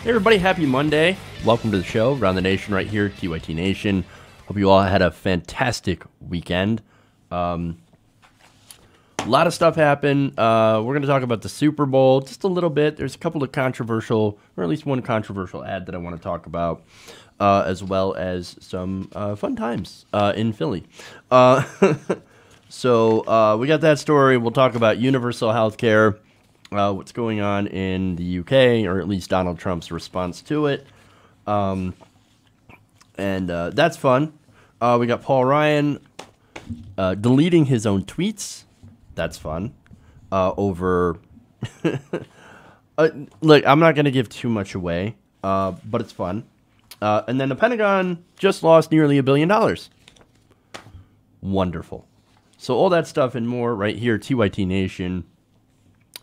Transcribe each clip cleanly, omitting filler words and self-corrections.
Hey everybody, happy Monday. Welcome to the show, Around the Nation right here, TYT Nation. Hope you all had a fantastic weekend. A lot of stuff happened. We're going to talk about the Super Bowl just a little bit. There's a couple of controversial, or at least one controversial ad that I want to talk about, as well as some fun times in Philly. So we got that story. We'll talk about universal health care. What's going on in the UK, or at least Donald Trump's response to it. And that's fun. We got Paul Ryan deleting his own tweets. That's fun. Over... look, I'm not going to give too much away, but it's fun. And then the Pentagon just lost nearly $1 billion. Wonderful. So all that stuff and more right here, TYT Nation.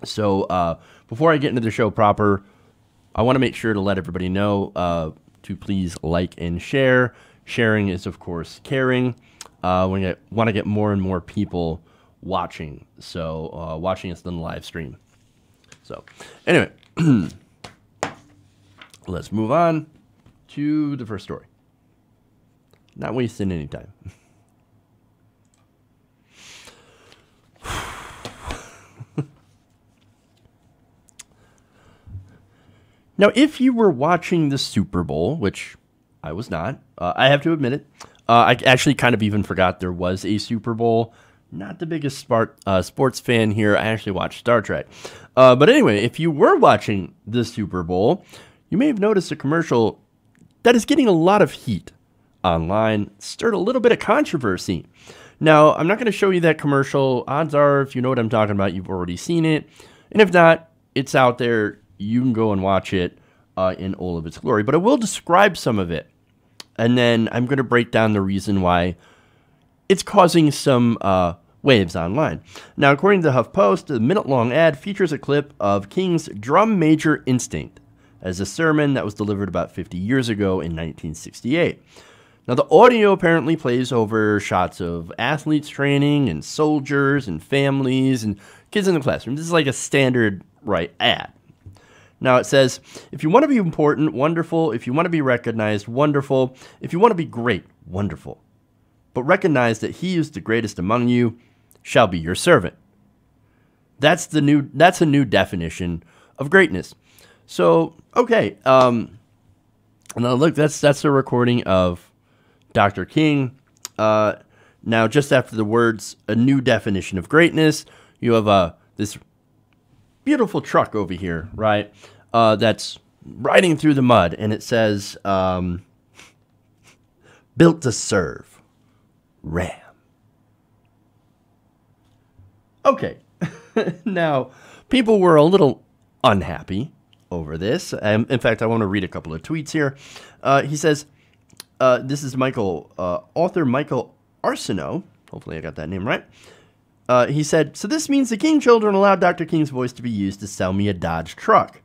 So before I get into the show proper, I want to make sure to let everybody know to please like and share. Sharing is, of course, caring. We want to get more and more people watching. So watching us on the live stream. So anyway, let's move on to the first story. Not wasting any time. Now, if you were watching the Super Bowl, which I was not, I have to admit it, I actually kind of even forgot there was a Super Bowl. Not the biggest sports fan here. I actually watched Star Trek. But anyway, if you were watching the Super Bowl, you may have noticed a commercial that is getting a lot of heat online, stirred a little bit of controversy. Now, I'm not going to show you that commercial. Odds are, if you know what I'm talking about, you've already seen it. And if not, it's out there. You can go and watch it in all of its glory. But I will describe some of it. And then I'm going to break down the reason why it's causing some waves online. Now, according to the HuffPost, the minute-long ad features a clip of King's Drum Major Instinct as a sermon that was delivered about 50 years ago in 1968. Now, the audio apparently plays over shots of athletes training and soldiers and families and kids in the classroom. This is like a standard, ad. Now it says, if you want to be important, wonderful. If you want to be recognized, wonderful. If you want to be great, wonderful. But recognize that he who is the greatest among you shall be your servant. That's a new definition of greatness. So, okay. Now look, that's a recording of Dr. King. Now, just after the words, a new definition of greatness, you have this beautiful truck over here, right? That's riding through the mud, and it says, built to serve, Ram. Okay. Now, people were a little unhappy over this. In fact, I want to read a couple of tweets here. He says, this is author Michael Arsenault. Hopefully I got that name right. He said, so this means the King children allowed Dr. King's voice to be used to sell me a Dodge truck.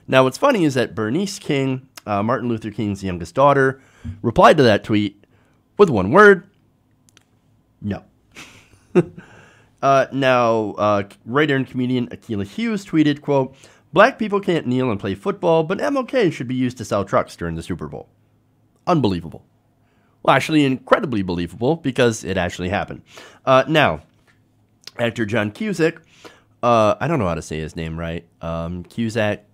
Now, what's funny is that Bernice King, Martin Luther King's youngest daughter, replied to that tweet with one word, no. Now, writer and comedian Akilah Hughes tweeted, quote, black people can't kneel and play football, but MLK should be used to sell trucks during the Super Bowl. Unbelievable. Well, actually, incredibly believable because it actually happened. Now, actor John Cusack, I don't know how to say his name right. Cusack,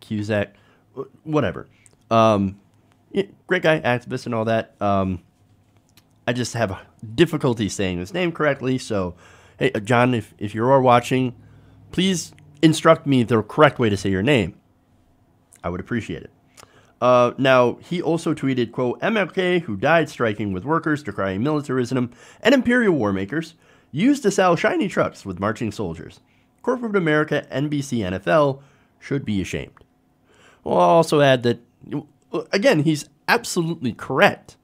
whatever. Yeah, great guy, activist and all that. I just have difficulty saying his name correctly. So, hey, John, if you are watching, please instruct me the correct way to say your name. I would appreciate it. Now, he also tweeted, quote, MLK, who died striking with workers decrying militarism and imperial war makers, used to sell shiny trucks with marching soldiers. Corporate America, NBC, NFL should be ashamed. Well, I'll also add that, again, he's absolutely correct.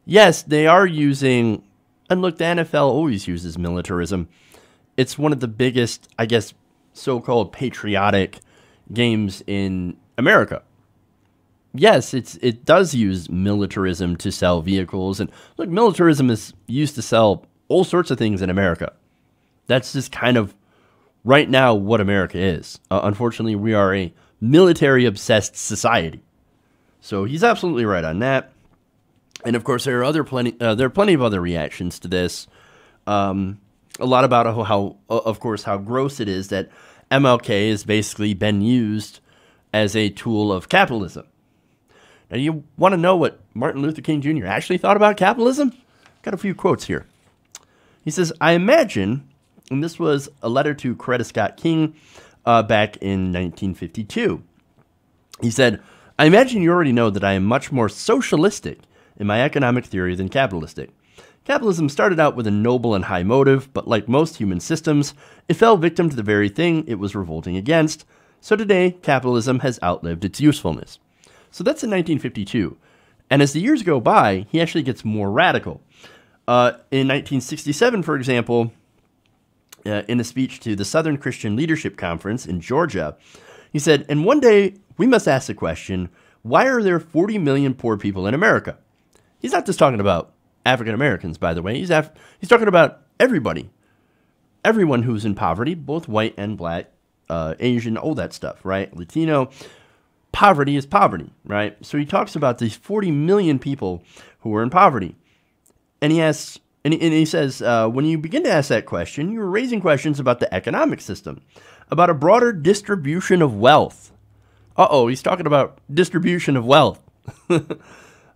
Yes, they are using, and look, the NFL always uses militarism. It's one of the biggest, I guess, so-called patriotic games in America. Yes, it does use militarism to sell vehicles. And look, militarism is used to sell all sorts of things in America. That's just kind of right now what America is. Unfortunately, we are a military-obsessed society. So he's absolutely right on that. And of course, there are plenty of other reactions to this. A lot about how gross it is that MLK has basically been used as a tool of capitalism. Now, you want to know what Martin Luther King Jr. actually thought about capitalism? Got a few quotes here. He says, "I imagine," and this was a letter to Coretta Scott King back in 1952. He said, "I imagine you already know that I am much more socialistic in my economic theory than capitalistic. Capitalism started out with a noble and high motive, but like most human systems, it fell victim to the very thing it was revolting against. So today, capitalism has outlived its usefulness." So that's in 1952. And as the years go by, he actually gets more radical. In 1967, for example, in a speech to the Southern Christian Leadership Conference in Georgia, he said, "And one day we must ask the question, why are there 40 million poor people in America?" He's not just talking about African Americans, by the way. He's talking about everybody. Everyone who's in poverty, both white and black, Asian, all that stuff, right? Latino. Poverty is poverty, right? So he talks about these 40 million people who are in poverty. And he asks, and he says, when you begin to ask that question, you're raising questions about the economic system, about a broader distribution of wealth. He's talking about distribution of wealth.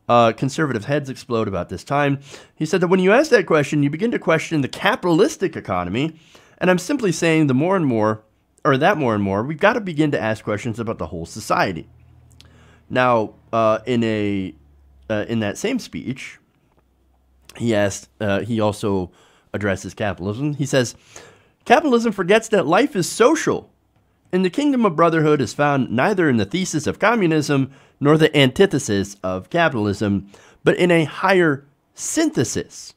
Conservative heads explode about this time. He said that when you ask that question, you begin to question the capitalistic economy. And I'm simply saying that more and more, we've got to begin to ask questions about the whole society. Now, in that same speech, he also addresses capitalism. He says, "Capitalism forgets that life is social, and the kingdom of brotherhood is found neither in the thesis of communism nor the antithesis of capitalism, but in a higher synthesis."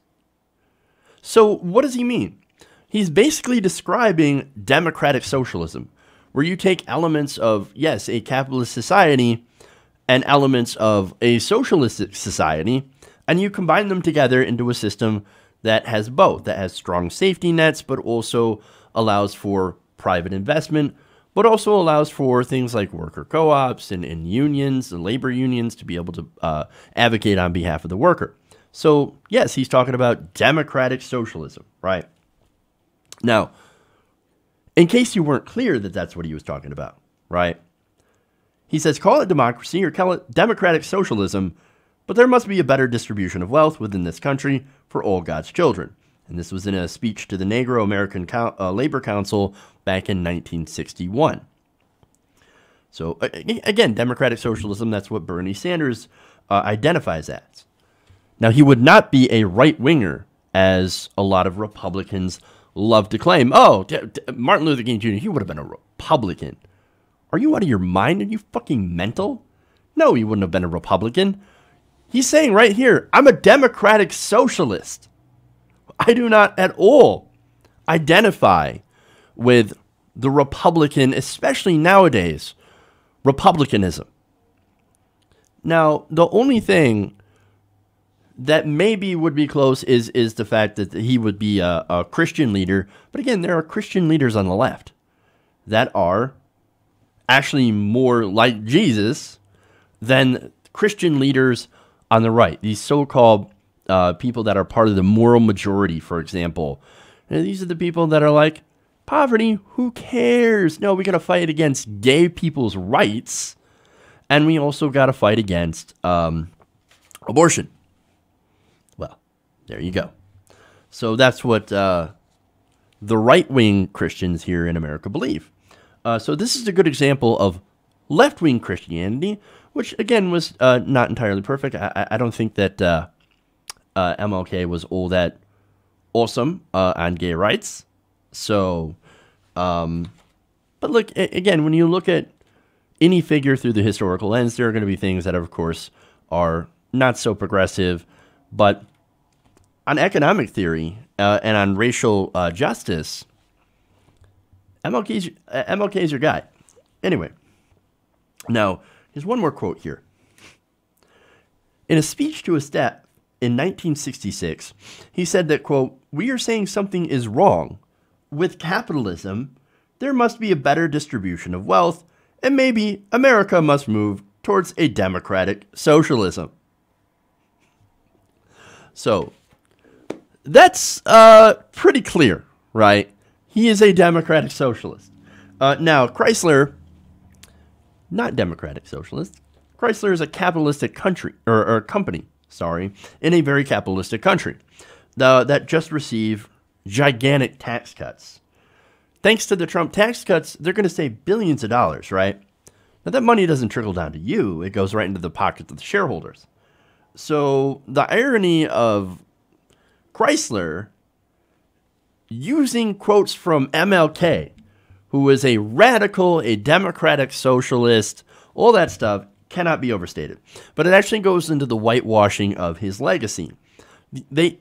So what does he mean? He's basically describing democratic socialism, where you take elements of, yes, a capitalist society and elements of a socialistic society, and you combine them together into a system that has both, that has strong safety nets, but also allows for private investment, but also allows for things like worker co-ops and unions, and labor unions, to be able to advocate on behalf of the worker. So, yes, he's talking about democratic socialism, right? Now, in case you weren't clear that that's what he was talking about, right? He says, call it democracy or call it democratic socialism, but there must be a better distribution of wealth within this country for all God's children. And this was in a speech to the Negro American Labor Council back in 1961. So, again, democratic socialism, that's what Bernie Sanders identifies as. Now, he would not be a right-winger, as a lot of Republicans love to claim. Martin Luther King Jr., he would have been a Republican. Are you out of your mind? Are you fucking mental? No, he wouldn't have been a Republican. He's saying right here, I'm a democratic socialist. I do not at all identify with the Republican, especially nowadays, Republicanism. Now, the only thing that maybe would be close is the fact that he would be a Christian leader. But again, there are Christian leaders on the left that are actually more like Jesus than Christian leaders on the right. These so-called people that are part of the moral majority, for example. And these are the people that are like, poverty, who cares? No, we got to fight against gay people's rights. And we also got to fight against abortion. Well, there you go. So that's what the right-wing Christians here in America believe. So this is a good example of left-wing Christianity, which, again, was not entirely perfect. I don't think that MLK was all that awesome on gay rights. So, but look, again, when you look at any figure through the historical lens, there are going to be things that, of course, are not so progressive. But on economic theory and on racial justice, MLK is your guy. Anyway, now, here's one more quote here. In a speech to a staff in 1966, he said that, quote, "We are saying something is wrong. With capitalism, there must be a better distribution of wealth, and maybe America must move towards a democratic socialism. So that's pretty clear, right? He is a democratic socialist. Now, Chrysler, not democratic socialist. Chrysler is a capitalistic country or company, in a very capitalistic country that just received gigantic tax cuts. Thanks to the Trump tax cuts, they're going to save billions of dollars, right? Now, that money doesn't trickle down to you. It goes right into the pockets of the shareholders. So the irony of Chrysler using quotes from MLK, who is a radical, a democratic socialist, all that stuff cannot be overstated. But it actually goes into the whitewashing of his legacy. They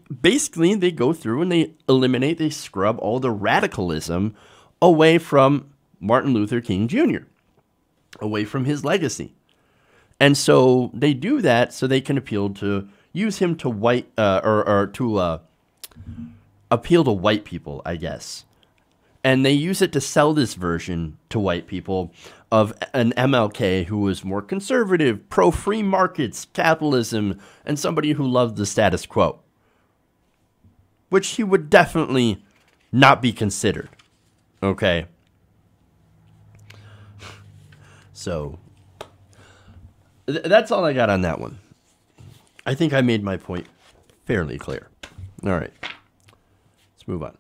go through and they scrub all the radicalism away from Martin Luther King Jr., away from his legacy. And so they do that so they can use him to appeal to white people, I guess. And they use it to sell this version to white people of an MLK who was more conservative, pro-free markets, capitalism, and somebody who loved the status quo, which he would definitely not be considered. Okay? So that's all I got on that one. I think I made my point fairly clear. All right. Let's move on.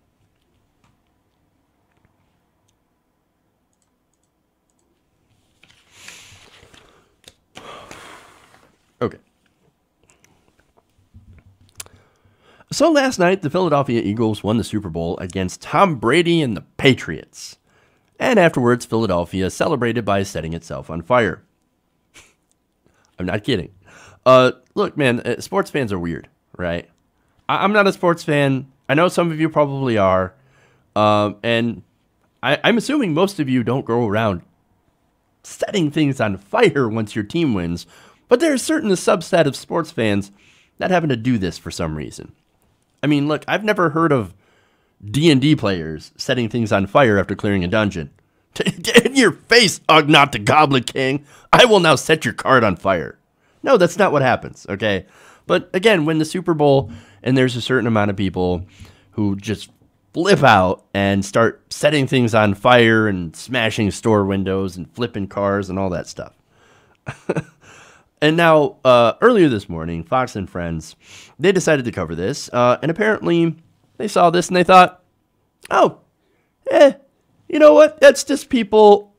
Okay. So last night, the Philadelphia Eagles won the Super Bowl against Tom Brady and the Patriots. And afterwards, Philadelphia celebrated by setting itself on fire. I'm not kidding. Look, man, sports fans are weird, right? I'm not a sports fan. I know some of you probably are. And I'm assuming most of you don't go around setting things on fire once your team wins. But there's certain subset of sports fans that happen to do this for some reason. I mean, look, I've never heard of D&D players setting things on fire after clearing a dungeon. In your face, Ugnaught the Goblin King. I will now set your card on fire. No, that's not what happens, okay? But again, when the Super Bowl and there's a certain amount of people who just flip out and start setting things on fire and smashing store windows and flipping cars and all that stuff. And now, earlier this morning, Fox and Friends, they decided to cover this. And apparently, they saw this and they thought, oh, you know what? That's just people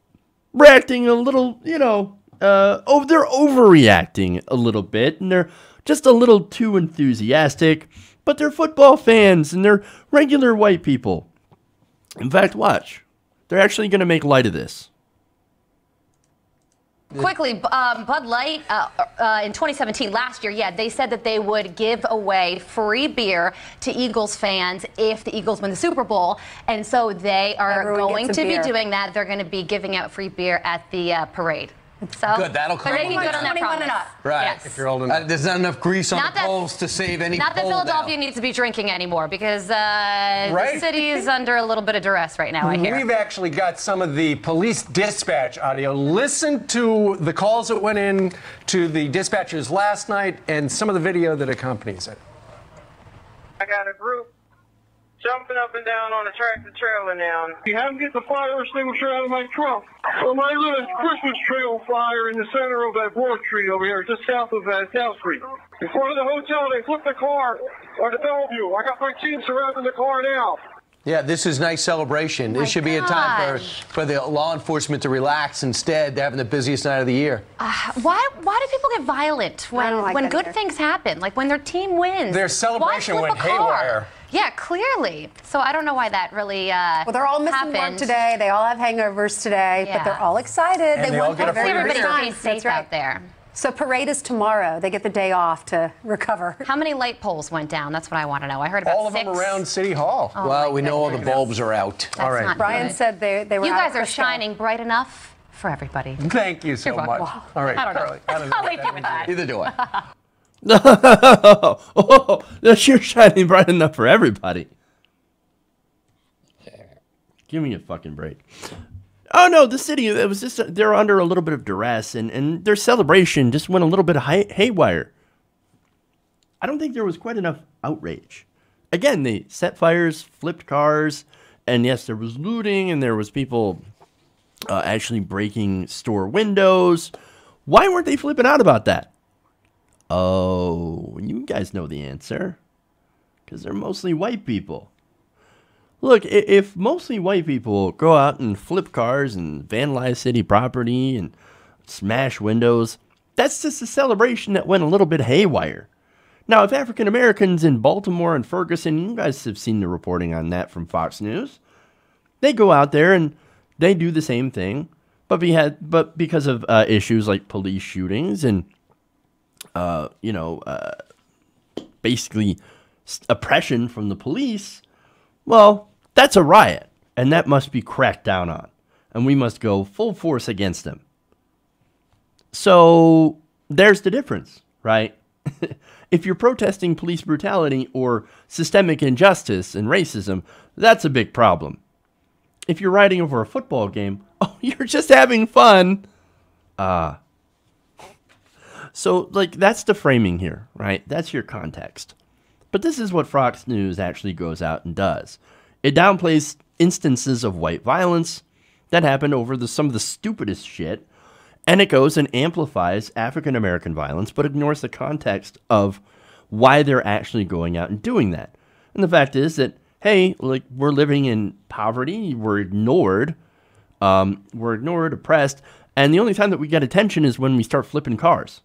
reacting a little, they're overreacting a little bit. And they're just a little too enthusiastic. But they're football fans and they're regular white people. In fact, watch. They're actually going to make light of this. Quickly, Bud Light in 2017, last year, they said that they would give away free beer to Eagles fans if the Eagles win the Super Bowl. And so they are going to be doing that. They're going to be giving out free beer at the parade. So good, that'll come. They're making good on that promise. Right. Yes. If you're old enough. There's not enough grease on the poles to save any Not that Philadelphia needs to be drinking anymore because the city is under a little bit of duress right now, I hear. We've actually got some of the police dispatch audio. Listen to the calls that went in to the dispatchers last night and some of the video that accompanies it. I got a group jumping up and down on a tractor trailer now. You have them get the fire extinguisher out of my trunk. Well, my little Christmas tree on fire in the center of that Broad Street over here, just south of South Street. In front of the hotel, they flipped the car on the Bellevue. I got my team surrounding the car now. Yeah, this is nice celebration. This should be a time for the law enforcement to relax. Instead, they're having the busiest night of the year. Why do people get violent when good things happen? Like when their team wins? Their celebration went haywire. Yeah, clearly. So I don't know why that really well, they're all missing work today. They all have hangovers today, but they're all excited. And they all get a free everybody's beer. staying safe out there. So parade is tomorrow. They get the day off to recover. How many light poles went down? That's what I want to know. I heard about all of 6. them around City Hall. Oh, well, we know all the bulbs are out. All right. Brian said they were. You guys are shining bright enough for everybody. Thank you so much. Wow. All right, I don't know. Charlie. I'll leave you with that. Either do it. You're shining bright enough for everybody. Give me a fucking break. oh no, the city, it was just, they're under a little bit of duress, and their celebration just went a little bit haywire. I don't think there was quite enough outrage. Again, they set fires, flipped cars, and yes, there was looting, and there was people actually breaking store windows. Why weren't they flipping out about that? Oh, you guys know the answer. Because they're mostly white people. Look, if mostly white people go out and flip cars and vandalize city property and smash windows, that's just a celebration that went a little bit haywire. Now, if African Americans in Baltimore and Ferguson, you guys have seen the reporting on that from Fox News, they go out there and they do the same thing, but because of issues like police shootings and, basically oppression from the police, well, that's a riot, and that must be cracked down on, and we must go full force against them. So there's the difference, right? If you're protesting police brutality or systemic injustice and racism, that's a big problem. If you're riding over a football game, oh, you're just having fun. So, like, that's the framing here, right? That's your context. But this is what Fox News actually goes out and does. It downplays instances of white violence that happened over some of the stupidest shit, and it goes and amplifies African American violence, but ignores the context of why they're actually going out and doing that. And the fact is that, hey, like, we're living in poverty, we're ignored, oppressed, and the only time that we get attention is when we start flipping cars.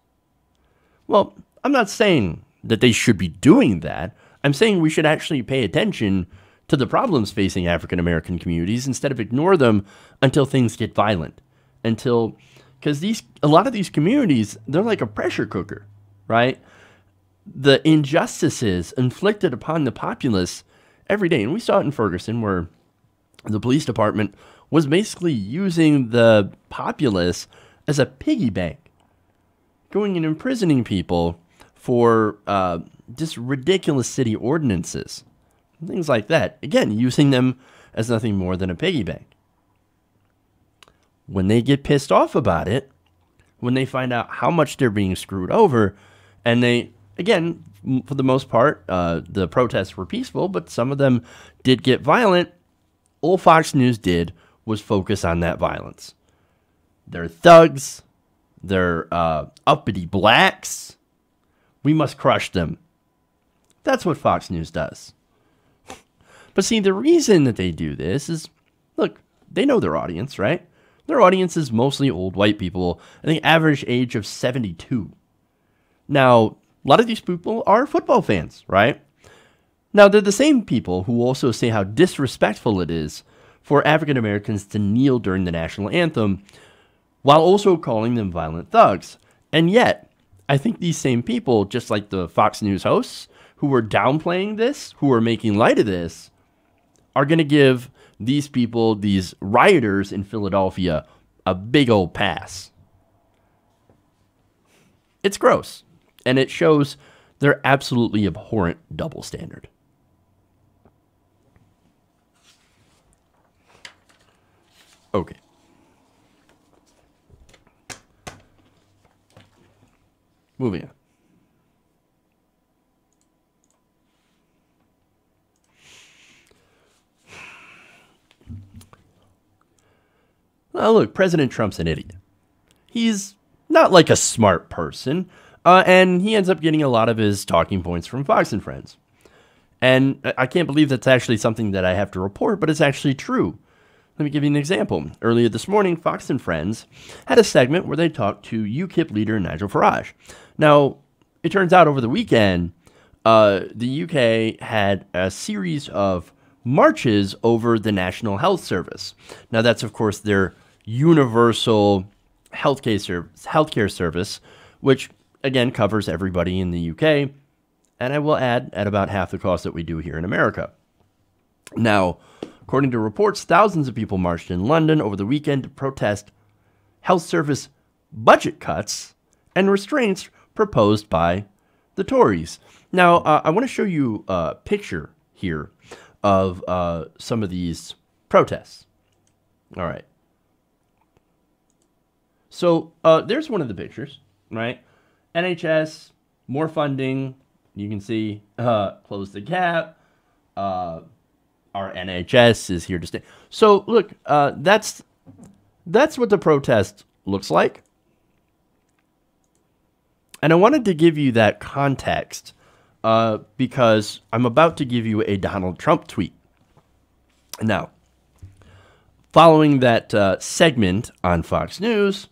Well, I'm not saying that they should be doing that. I'm saying we should actually pay attention to the problems facing African American communities instead of ignore them until things get violent. Because a lot of these communities, they're like a pressure cooker, right? The injustices inflicted upon the populace every day. And we saw it in Ferguson, where the police department was basically using the populace as a piggy bank, going and imprisoning people for just ridiculous city ordinances, things like that. Again, using them as nothing more than a piggy bank. When they get pissed off about it, when they find out how much they're being screwed over, and they, again, for the most part, the protests were peaceful, but some of them did get violent, all Fox News did was focus on that violence. They're thugs. They're uppity blacks. We must crush them. That's what Fox News does. But see, the reason that they do this is, look, they know their audience, right? Their audience is mostly old white people. I think average age of 72. Now, a lot of these people are football fans, right? Now, they're the same people who also say how disrespectful it is for African Americans to kneel during the national anthem, while also calling them violent thugs. And yet, I think these same people, just like the Fox News hosts, who were downplaying this, who are making light of this, are going to give these people, these rioters in Philadelphia, a big old pass. It's gross, and it shows their absolutely abhorrent double standard. Okay. Moving on. Well, look, President Trump's an idiot. He's not like a smart person, and he ends up getting a lot of his talking points from Fox and Friends. And I can't believe that's actually something that I have to report, but it's actually true. Let me give you an example. Earlier this morning, Fox and Friends had a segment where they talked to UKIP leader Nigel Farage. Now, it turns out over the weekend, the UK had a series of marches over the National Health Service. Now, that's, of course, their universal healthcare service, which, again, covers everybody in the UK, and I will add, at about half the cost that we do here in America. Now, according to reports, thousands of people marched in London over the weekend to protest health service budget cuts and restraints proposed by the Tories. Now, I want to show you a picture here of some of these protests. All right. So there's one of the pictures, right? NHS, more funding. You can see close the gap. Our NHS is here to stay. So look, that's what the protest looks like. And I wanted to give you that context because I'm about to give you a Donald Trump tweet. Now, following that segment on Fox News,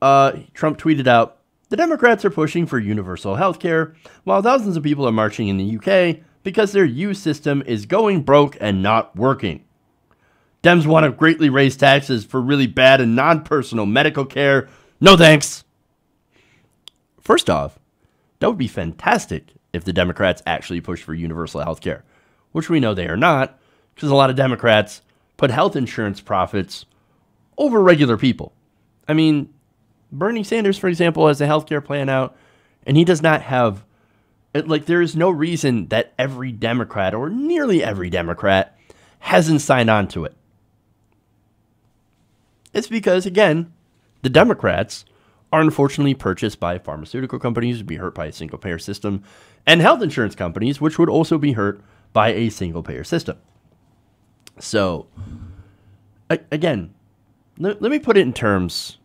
Trump tweeted out, "The Democrats are pushing for universal health care, while thousands of people are marching in the UK because their U system is going broke and not working. Dems want to greatly raise taxes for really bad and non-personal medical care. No thanks." First off, that would be fantastic if the Democrats actually push for universal health care, which we know they are not, because a lot of Democrats put health insurance profits over regular people. I mean, Bernie Sanders, for example, has a health care plan out, and he does not have, like, there is no reason that every Democrat, or nearly every Democrat, hasn't signed on to it. It's because, again, the Democrats are unfortunately purchased by pharmaceutical companies who would be hurt by a single-payer system, and health insurance companies, which would also be hurt by a single-payer system. So, again, let me put it in terms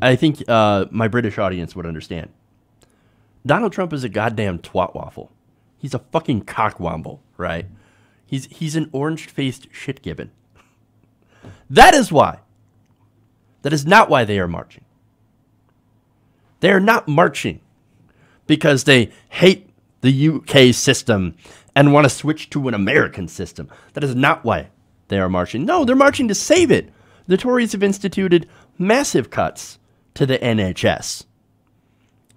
I think my British audience would understand. Donald Trump is a goddamn twat waffle. He's a fucking cockwomble, right? He's an orange-faced shit gibbon. That is why. That is not why they are marching. They are not marching because they hate the UK system and want to switch to an American system. That is not why they are marching. No, they're marching to save it. The Tories have instituted massive cuts to the NHS.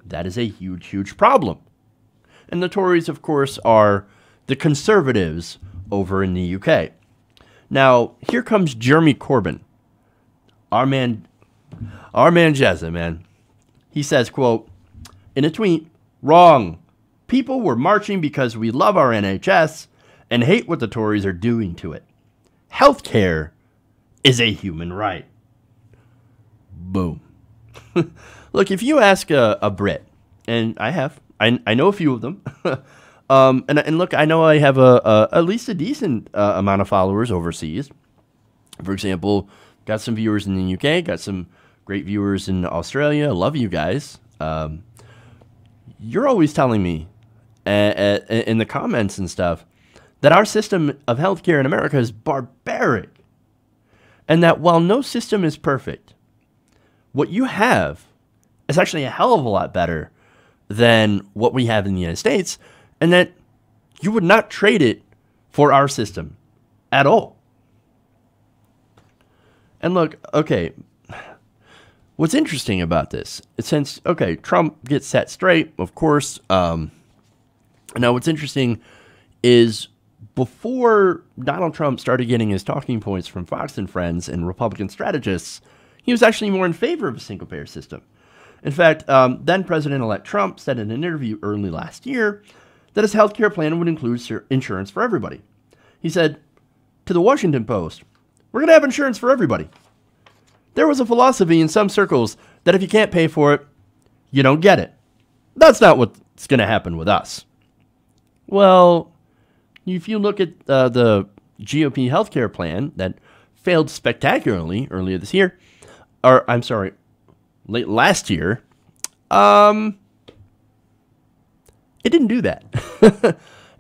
That is a huge, huge problem. And the Tories, of course, are the conservatives over in the UK. Now, here comes Jeremy Corbyn. Our man Jezza, man. He says, quote, in a tweet, "Wrong. People were marching because we love our NHS and hate what the Tories are doing to it. Healthcare is a human right." Boom. Look, if you ask a Brit, and I have, I know a few of them, and look, I know I have at least a decent amount of followers overseas. For example, got some viewers in the UK, got some great viewers in Australia. I love you guys. You're always telling me in the comments and stuff that our system of healthcare in America is barbaric. And that while no system is perfect, what you have is actually a hell of a lot better than what we have in the United States, and that you would not trade it for our system at all. And look, okay, what's interesting about this is since, okay, Trump gets set straight, of course. Now what's interesting is before Donald Trump started getting his talking points from Fox and Friends and Republican strategists, he was actually more in favor of a single-payer system. In fact, then President-elect Trump said in an interview early last year that his health care plan would include insurance for everybody. He said to the Washington Post, "We're going to have insurance for everybody. There was a philosophy in some circles that if you can't pay for it, you don't get it. That's not what's going to happen with us." Well, if you look at the GOP healthcare plan that failed spectacularly earlier this year, or I'm sorry, late last year, it didn't do that.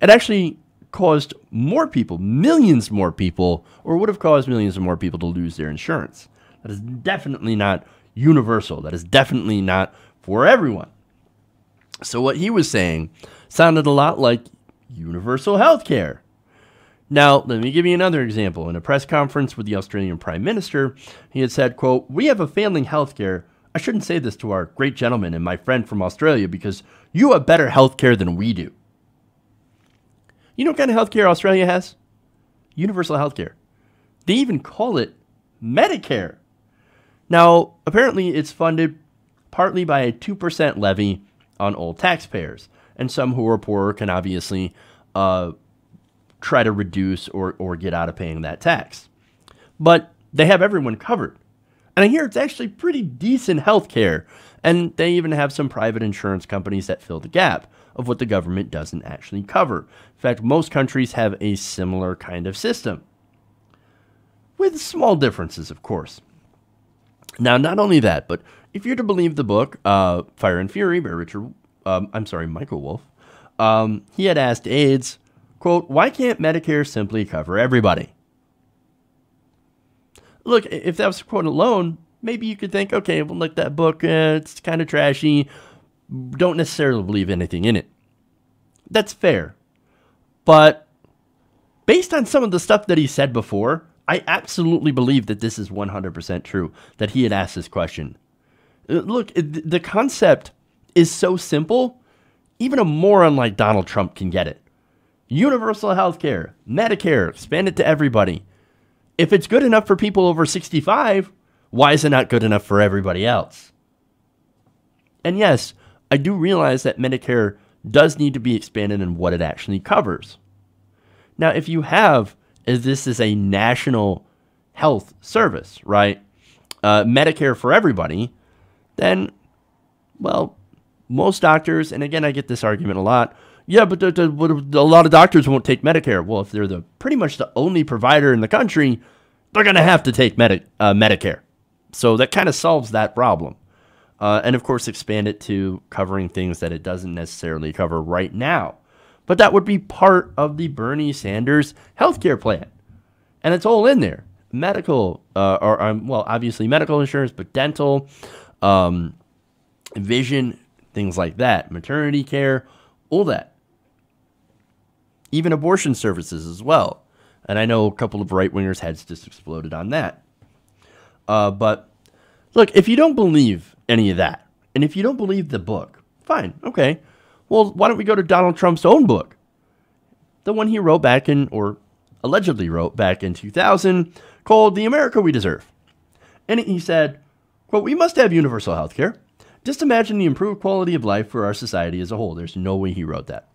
It actually caused more people, millions more people, or would have caused millions more people to lose their insurance. That is definitely not universal. That is definitely not for everyone. So what he was saying sounded a lot like universal health care. Now, let me give you another example. In a press conference with the Australian Prime Minister, he had said, quote, "We have a failing healthcare. I shouldn't say this to our great gentleman and my friend from Australia because you have better healthcare than we do." You know what kind of healthcare Australia has? Universal healthcare. They even call it Medicare. Now, apparently it's funded partly by a 2% levy on all taxpayers. And some who are poorer can obviously try to reduce or get out of paying that tax. But they have everyone covered. And I hear it's actually pretty decent health care. And they even have some private insurance companies that fill the gap of what the government doesn't actually cover. In fact, most countries have a similar kind of system, with small differences, of course. Now, not only that, but if you're to believe the book, Fire and Fury by Michael Wolff, he had asked aides, quote, why can't Medicare simply cover everybody? Look, if that was a quote alone, maybe you could think, okay, well, like that book, it's kind of trashy. Don't necessarily believe anything in it. That's fair. But based on some of the stuff that he said before, I absolutely believe that this is 100% true, that he had asked this question. Look, the concept is so simple, even a moron like Donald Trump can get it. Universal health care, Medicare, expand it to everybody. If it's good enough for people over 65, why is it not good enough for everybody else? And yes, I do realize that Medicare does need to be expanded in what it actually covers. Now, if you have, as this is a national health service, right? Medicare for everybody, then, well, most doctors, and again, I get this argument a lot, yeah, but a lot of doctors won't take Medicare. Well, if they're pretty much the only provider in the country, they're going to have to take Medicare. So that kind of solves that problem. And of course, expand it to covering things that it doesn't necessarily cover right now. But that would be part of the Bernie Sanders healthcare plan. And it's all in there. Medical, well, obviously medical insurance, but dental, vision, things like that. Maternity care, all that. Even abortion services as well. And I know a couple of right-wingers' heads just exploded on that. But look, if you don't believe any of that, and if you don't believe the book, fine, okay. Well, why don't we go to Donald Trump's own book? The one he wrote back in, or allegedly wrote back in 2000, called The America We Deserve. And he said, quote, we must have universal health care. Just imagine the improved quality of life for our society as a whole. There's no way he wrote that.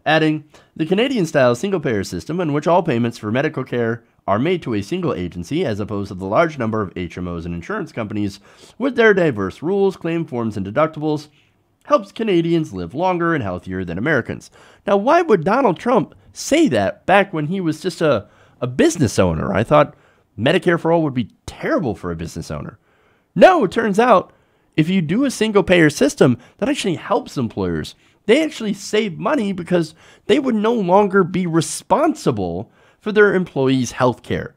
Adding, the Canadian-style single-payer system in which all payments for medical care are made to a single agency as opposed to the large number of HMOs and insurance companies with their diverse rules, claim forms, and deductibles helps Canadians live longer and healthier than Americans. Now, why would Donald Trump say that back when he was just a business owner? I thought Medicare for all would be terrible for a business owner. No, it turns out if you do a single-payer system, that actually helps employers. They actually save money because they would no longer be responsible for their employees' health care.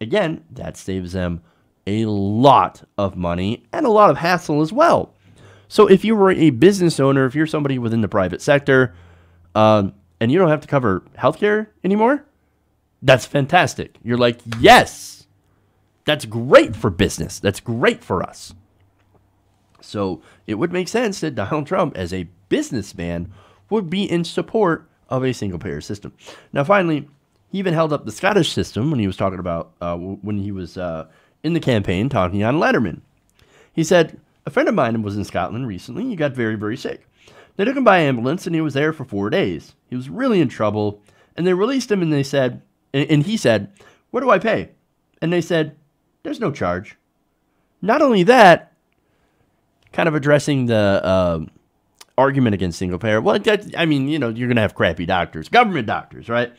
Again, that saves them a lot of money and a lot of hassle as well. So if you were a business owner, if you're somebody within the private sector, and you don't have to cover healthcare anymore, that's fantastic. You're like, yes, that's great for business. That's great for us. So it would make sense that Donald Trump, as a businessman, would be in support of a single-payer system. Now, finally, he even held up the Scottish system when he was talking about, when he was in the campaign talking on Letterman. He said, a friend of mine was in Scotland recently. He got very, very sick. They took him by ambulance, and he was there for 4 days. He was really in trouble, and they released him, and they said, and he said, what do I pay? And they said, there's no charge. Not only that, kind of addressing the argument against single payer. Well, I mean, you know, you're going to have crappy doctors, government doctors, right?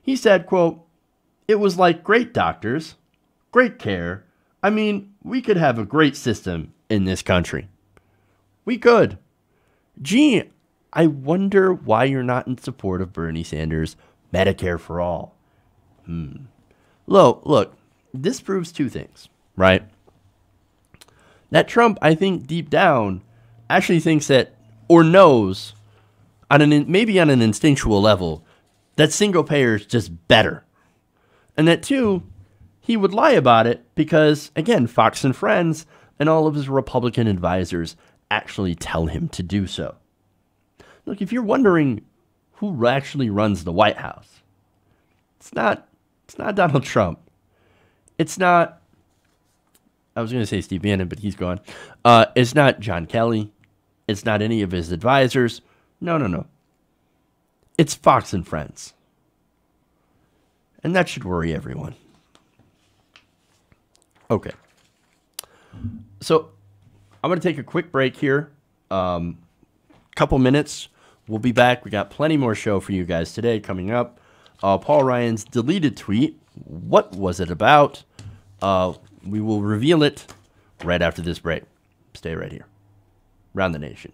He said, quote, it was like great doctors, great care. I mean, we could have a great system in this country. We could. Gee, I wonder why you're not in support of Bernie Sanders' Medicare for all. Look, this proves two things, right? That Trump, I think deep down, actually thinks that, or knows, maybe on an instinctual level, that single payer is just better. And that, two, he would lie about it because, again, Fox and Friends and all of his Republican advisors actually tell him to do so. Look, if you're wondering who actually runs the White House, it's not Donald Trump. It's not, I was going to say Steve Bannon, but he's gone. It's not John Kelly. It's not any of his advisors. No. It's Fox and Friends. And that should worry everyone. Okay. So I'm going to take a quick break here. Couple minutes. We'll be back. We got plenty more show for you guys today coming up. Paul Ryan's deleted tweet. What was it about? We will reveal it right after this break. Stay right here. Round the Nation.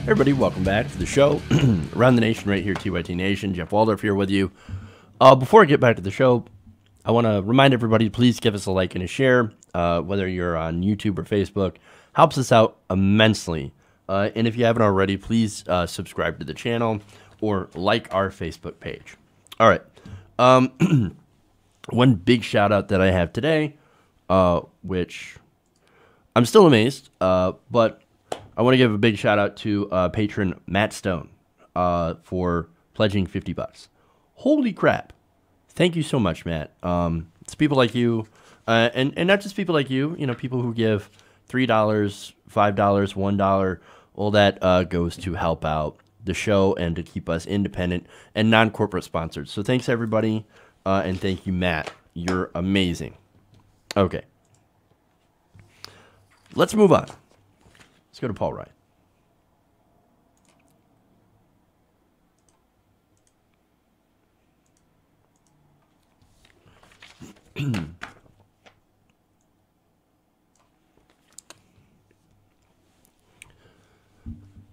Everybody, welcome back to the show. Around the Nation right here, TYT Nation. Jeff Waldorf here with you. Before I get back to the show, I want to remind everybody, please give us a like and a share, whether you're on YouTube or Facebook. Helps us out immensely. And if you haven't already, please subscribe to the channel or like our Facebook page. All right. One big shout out that I have today, which I'm still amazed, but I want to give a big shout out to patron Matt Stone for pledging $50. Holy crap. Thank you so much, Matt. It's people like you, and not just people like you, people who give $3, $5, $1, all that goes to help out the show and to keep us independent and non-corporate sponsored. So thanks, everybody, and thank you, Matt. You're amazing. Okay. Let's move on. Let's go to Paul Ryan.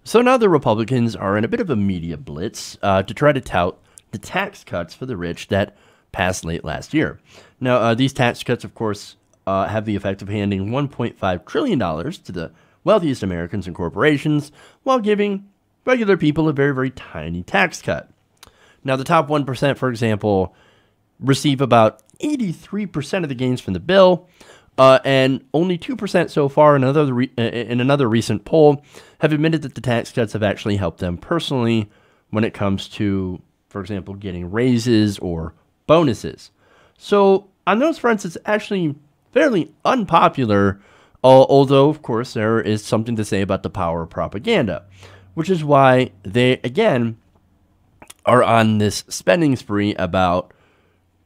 So now the Republicans are in a bit of a media blitz to try to tout the tax cuts for the rich that passed late last year. Now, these tax cuts, of course, have the effect of handing $1.5 trillion to the wealthiest Americans and corporations while giving regular people a very, very tiny tax cut. Now, the top 1%, for example, receive about 83% of the gains from the bill, and only 2% so far in another recent poll have admitted that the tax cuts have actually helped them personally when it comes to, for example, getting raises or bonuses. So on those fronts, it's actually fairly unpopular, although, of course, there is something to say about the power of propaganda, which is why they, again, are on this spending spree about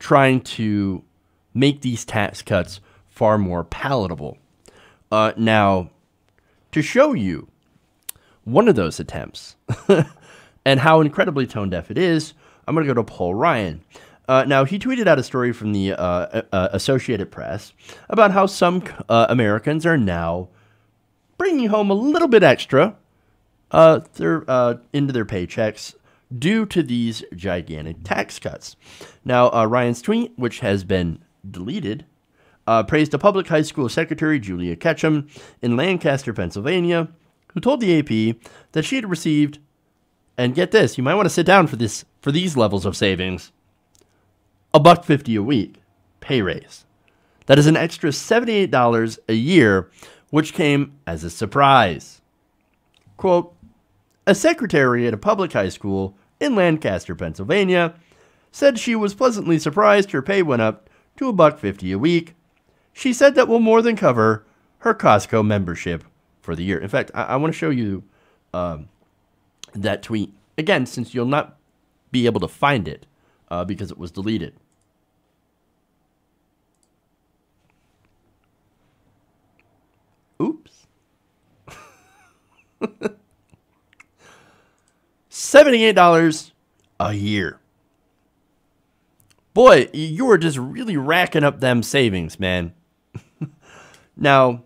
trying to make these tax cuts far more palatable. Now, to show you one of those attempts and how incredibly tone deaf it is, I'm going to go to Paul Ryan. Now, he tweeted out a story from the Associated Press about how some Americans are now bringing home a little bit extra into their paychecks due to these gigantic tax cuts. Now, Ryan's tweet, which has been deleted, praised a public high school secretary, Julia Ketchum, in Lancaster, Pennsylvania, who told the AP that she had received, and get this, you might want to sit down for these levels of savings, $1.50 a week pay raise. That is an extra $78 a year, which came as a surprise. Quote, a secretary at a public high school in Lancaster, Pennsylvania, said she was pleasantly surprised her pay went up to $1.50 a week. She said that will more than cover her Costco membership for the year. In fact, I want to show you that tweet again, since you'll not be able to find it because it was deleted. Oops. $78 a year. Boy, you are just really racking up them savings, man. Now,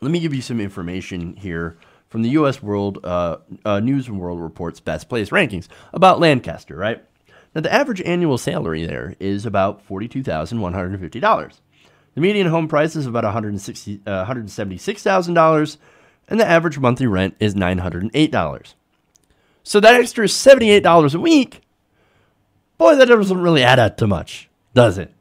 let me give you some information here from the U.S. World News and World Report's Best Place rankings about Lancaster, right? Now, the average annual salary there is about $42,150. The median home price is about $176,000, and the average monthly rent is $908. So that extra $78 a week, boy, that doesn't really add up to much, does it?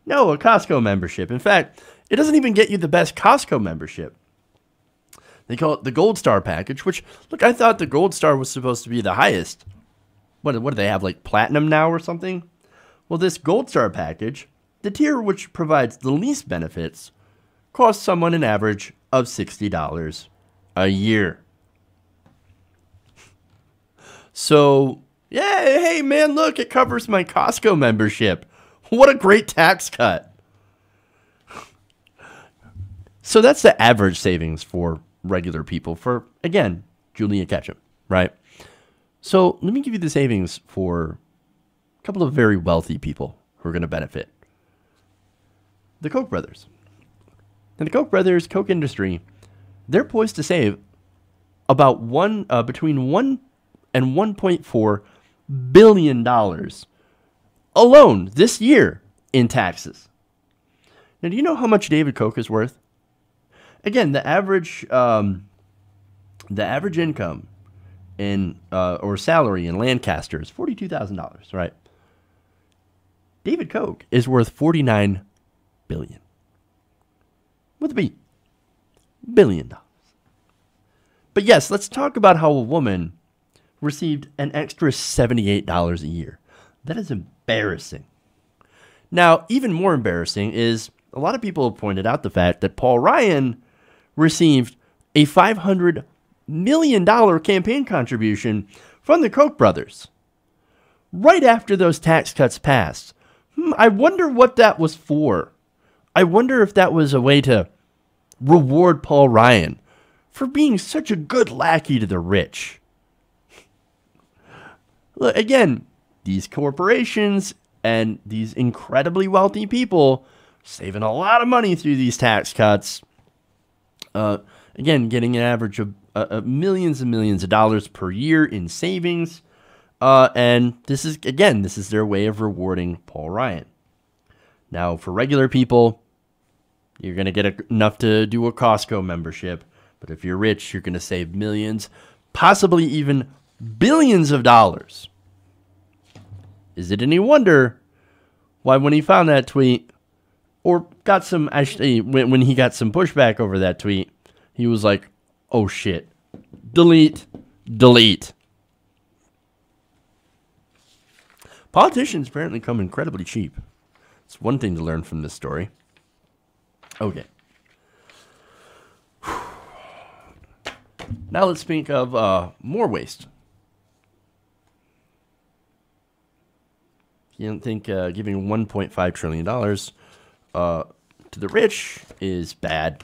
No, a Costco membership. In fact, it doesn't even get you the best Costco membership. They call it the Gold Star package, which, look, I thought the Gold Star was supposed to be the highest. What do they have, like Platinum now or something? Well, this Gold Star package, the tier which provides the least benefits, costs someone an average of $60 a year. So, yeah, hey, man, look, it covers my Costco membership. What a great tax cut. So that's the average savings for regular people for, again, Julia Ketchum, right? So let me give you the savings for a couple of very wealthy people who are going to benefit. The Koch brothers. And the Koch brothers, Koch industry, they're poised to save about between $1 and $1.4 billion alone this year in taxes. Now, do you know how much David Koch is worth? Again, the average income in or salary in Lancaster is $42,000, right? David Koch is worth $49 billion. With a B. $1 billion. But yes, let's talk about how a woman received an extra $78 a year. That is embarrassing. Now, even more embarrassing is a lot of people have pointed out the fact that Paul Ryan received a $500 million campaign contribution from the Koch brothers right after those tax cuts passed. I wonder what that was for. I wonder if that was a way to reward Paul Ryan for being such a good lackey to the rich. Look, again, these corporations and these incredibly wealthy people saving a lot of money through these tax cuts. Again, getting an average of millions and millions of dollars per year in savings. And this is their way of rewarding Paul Ryan. Now, for regular people, you're going to get enough to do a Costco membership. But if you're rich, you're going to save millions, possibly even billions of dollars. Is it any wonder why when he found that tweet, or got some, actually, when he got some pushback over that tweet, he was like, oh shit, delete, delete. Politicians apparently come incredibly cheap. It's one thing to learn from this story. Okay. Now let's think of more waste. You don't think giving $1.5 trillion to the rich is bad?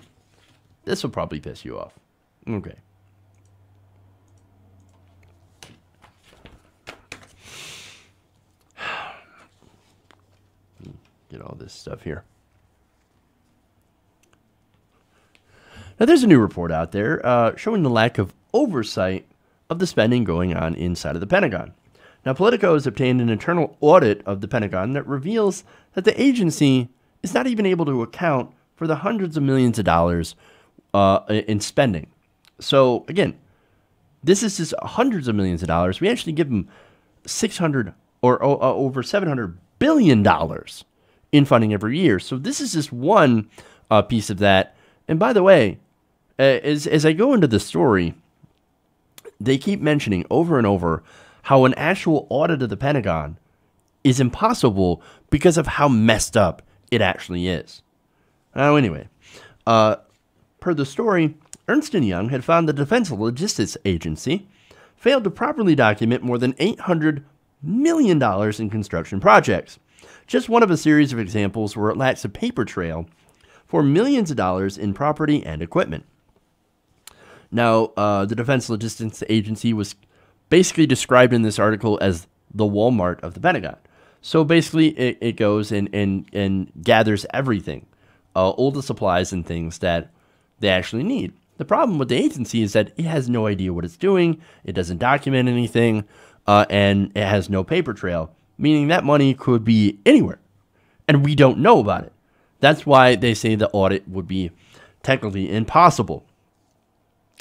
This will probably piss you off. Okay. Get all this stuff here. Now, there's a new report out there showing the lack of oversight of the spending going on inside of the Pentagon. Now, Politico has obtained an internal audit of the Pentagon that reveals that the agency is not even able to account for the hundreds of millions of dollars in spending So again, this is just hundreds of millions of dollars. We actually give them 600 or over $700 billion in funding every year. So this is just one piece of that. And by the way, as I go into the story, they keep mentioning over and over how an actual audit of the Pentagon is impossible because of how messed up it actually is. Now, anyway, per the story, Ernst & Young had found the Defense Logistics Agency failed to properly document more than $800 million in construction projects. Just one of a series of examples where it lacks a paper trail for millions of dollars in property and equipment. Now, the Defense Logistics Agency was basically described in this article as the Walmart of the Pentagon. So basically, it goes and gathers everything, all the supplies and things that they actually need. The problem with the agency is that it has no idea what it's doing, it doesn't document anything, and it has no paper trail, meaning that money could be anywhere, and we don't know about it. That's why they say the audit would be technically impossible.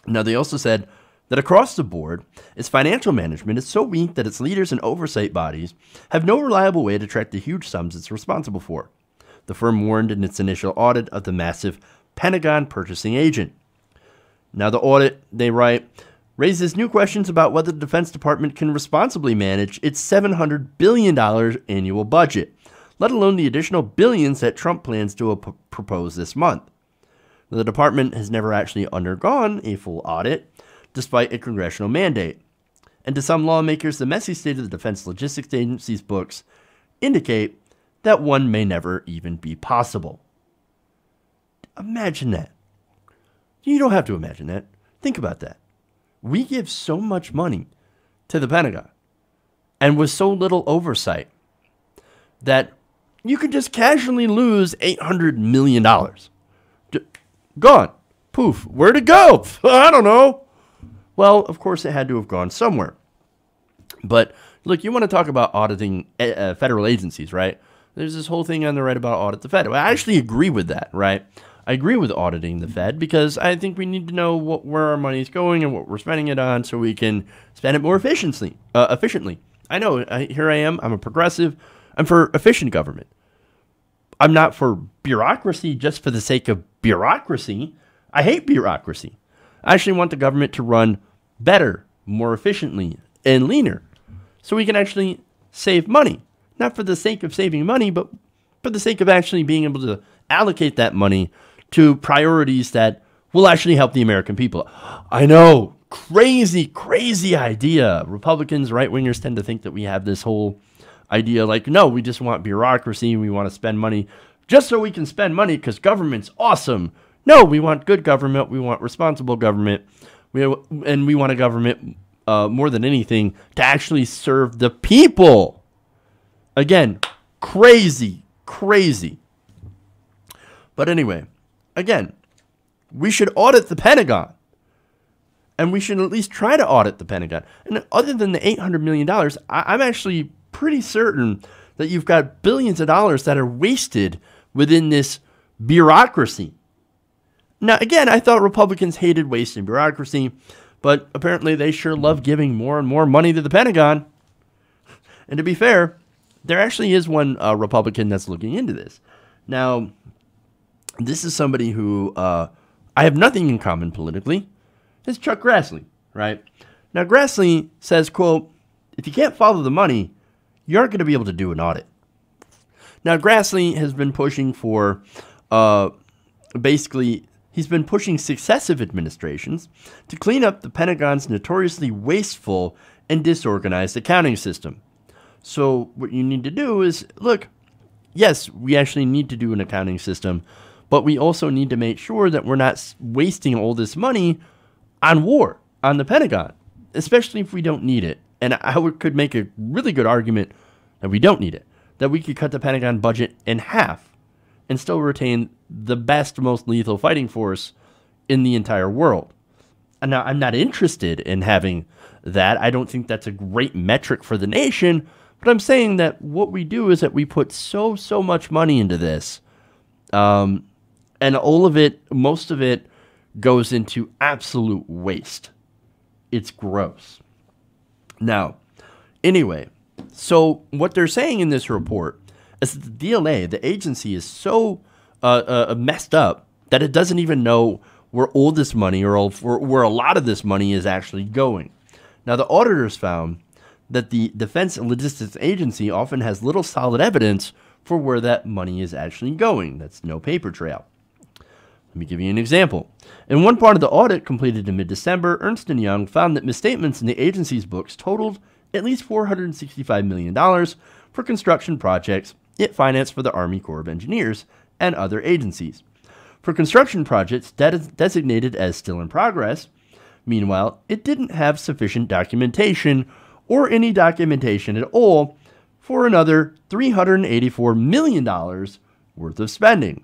Now, they also said that across the board, its financial management is so weak that its leaders and oversight bodies have no reliable way to track the huge sums it's responsible for. The firm warned in its initial audit of the massive Pentagon purchasing agent. Now, the audit, they write, raises new questions about whether the Defense Department can responsibly manage its $700 billion annual budget, let alone the additional billions that Trump plans to propose this month. The department has never actually undergone a full audit, despite a congressional mandate. And to some lawmakers, the messy state of the Defense Logistics Agency's books indicate that one may never even be possible. Imagine that. You don't have to imagine that. Think about that. We give so much money to the Pentagon, and with so little oversight, that you could just casually lose $800 million. Gone. Poof. Where'd it go? I don't know. Well, of course, it had to have gone somewhere. But look, you want to talk about auditing federal agencies, right? There's this whole thing on the right about audit the Fed. I actually agree with that, right? I agree with auditing the Fed because I think we need to know where our money is going and what we're spending it on so we can spend it more efficiently. I know, here I am. I'm a progressive. I'm for efficient government. I'm not for bureaucracy just for the sake of bureaucracy. I hate bureaucracy. I actually want the government to run better, more efficiently, and leaner so we can actually save money. Not for the sake of saving money, but for the sake of actually being able to allocate that money to priorities that will actually help the American people. I know, crazy idea. Republicans, right-wingers tend to think that we have this whole idea like, no, we just want bureaucracy. We want to spend money just so we can spend money because government's awesome. No, we want good government. We want responsible government. And we want a government, more than anything, to actually serve the people. Again, crazy. But anyway, again, we should audit the Pentagon. And we should at least try to audit the Pentagon. And other than the $800 million, I'm actually pretty certain that you've got billions of dollars that are wasted within this bureaucracy. Now, again, I thought Republicans hated waste and bureaucracy, but apparently they sure love giving more and more money to the Pentagon. And to be fair, there actually is one Republican that's looking into this. Now, this is somebody who I have nothing in common politically. It's Chuck Grassley, right? Now, Grassley says, quote, if you can't follow the money, you aren't going to be able to do an audit. Now, Grassley has been pushing for, he's been pushing successive administrations to clean up the Pentagon's notoriously wasteful and disorganized accounting system. So what you need to do is, look, yes, we actually need to do an accounting system, but we also need to make sure that we're not wasting all this money on war, on the Pentagon, especially if we don't need it. And I could make a really good argument that we don't need it, that we could cut the Pentagon budget in half and still retain the best, most lethal fighting force in the entire world. And now, I'm not interested in having that. I don't think that's a great metric for the nation, but I'm saying that what we do is that we put so much money into this, and all of it, most of it, goes into absolute waste. It's gross. Now, anyway, so what they're saying in this report is that the DLA, the agency, is so messed up that it doesn't even know where all this money or where a lot of this money is actually going. Now, the auditors found that the Defense and Logistics Agency often has little solid evidence for where that money is actually going. That's no paper trail. Let me give you an example. In one part of the audit completed in mid-December, Ernst & Young found that misstatements in the agency's books totaled at least $465 million for construction projects it financed for the Army Corps of Engineers and other agencies. For construction projects designated as still in progress, meanwhile, it didn't have sufficient documentation or any documentation at all for another $384 million worth of spending.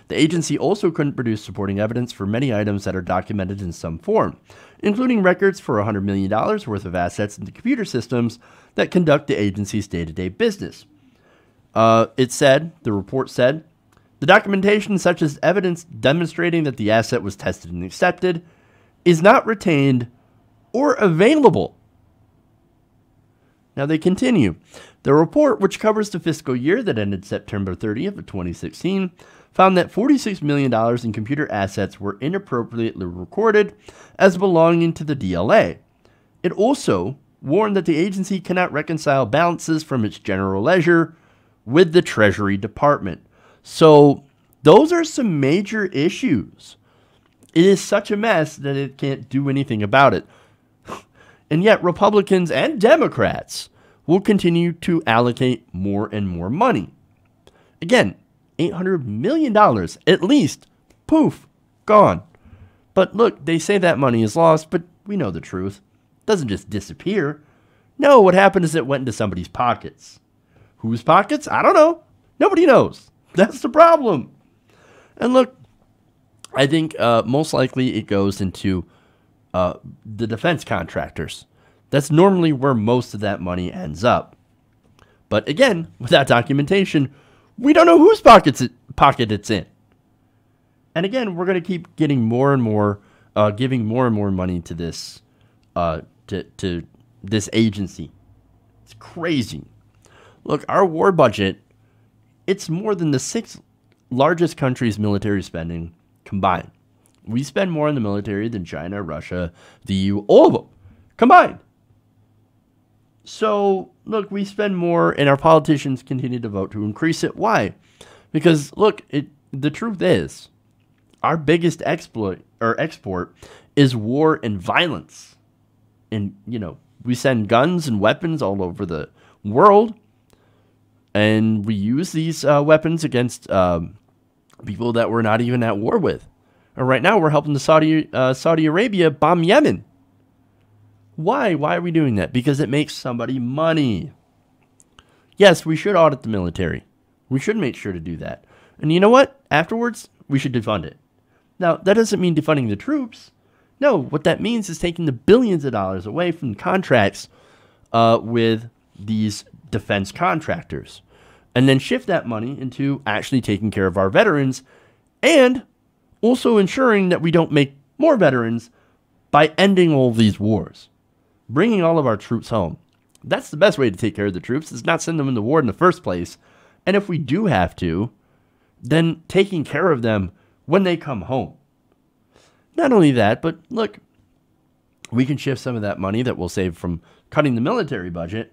The agency also couldn't produce supporting evidence for many items that are documented in some form, including records for $100 million worth of assets in the computer systems that conduct the agency's day-to-day business. The report said, the documentation such as evidence demonstrating that the asset was tested and accepted is not retained or available. Now they continue. The report, which covers the fiscal year that ended September 30th of 2016, found that $46 million in computer assets were inappropriately recorded as belonging to the DLA. It also warned that the agency cannot reconcile balances from its general ledger with the Treasury Department. So those are some major issues. It is such a mess that it can't do anything about it. And yet Republicans and Democrats will continue to allocate more and more money. Again, $800 million, at least, poof, gone. But look, they say that money is lost, but we know the truth. It doesn't just disappear. No, what happened is it went into somebody's pockets. Whose pockets? I don't know. Nobody knows. That's the problem. And look, I think most likely it goes into the defense contractors. That's normally where most of that money ends up. But again, without documentation, we don't know whose pocket it's in. And again, we're going to keep getting more and more, giving more and more money to this, to this agency. It's crazy. Look, our war budget, it's more than the 6 largest countries' military spending combined. We spend more on the military than China, Russia, the EU, all of them combined. So, look, we spend more, and our politicians continue to vote to increase it. Why? Because, look, the truth is, our biggest export is war and violence. And, you know, we send guns and weapons all over the world, and we use these weapons against people that we're not even at war with. And right now, we're helping the Saudi Arabia bomb Yemen. Why? Why are we doing that? Because it makes somebody money. Yes, we should audit the military. We should make sure to do that. And you know what? Afterwards, we should defund it. Now, that doesn't mean defunding the troops. No, what that means is taking the billions of dollars away from contracts with these defense contractors. And then shift that money into actually taking care of our veterans and also ensuring that we don't make more veterans by ending all of these wars. Bringing all of our troops home. That's the best way to take care of the troops, is not send them into war in the first place. And if we do have to, then taking care of them when they come home. Not only that, but look, we can shift some of that money that we'll save from cutting the military budget,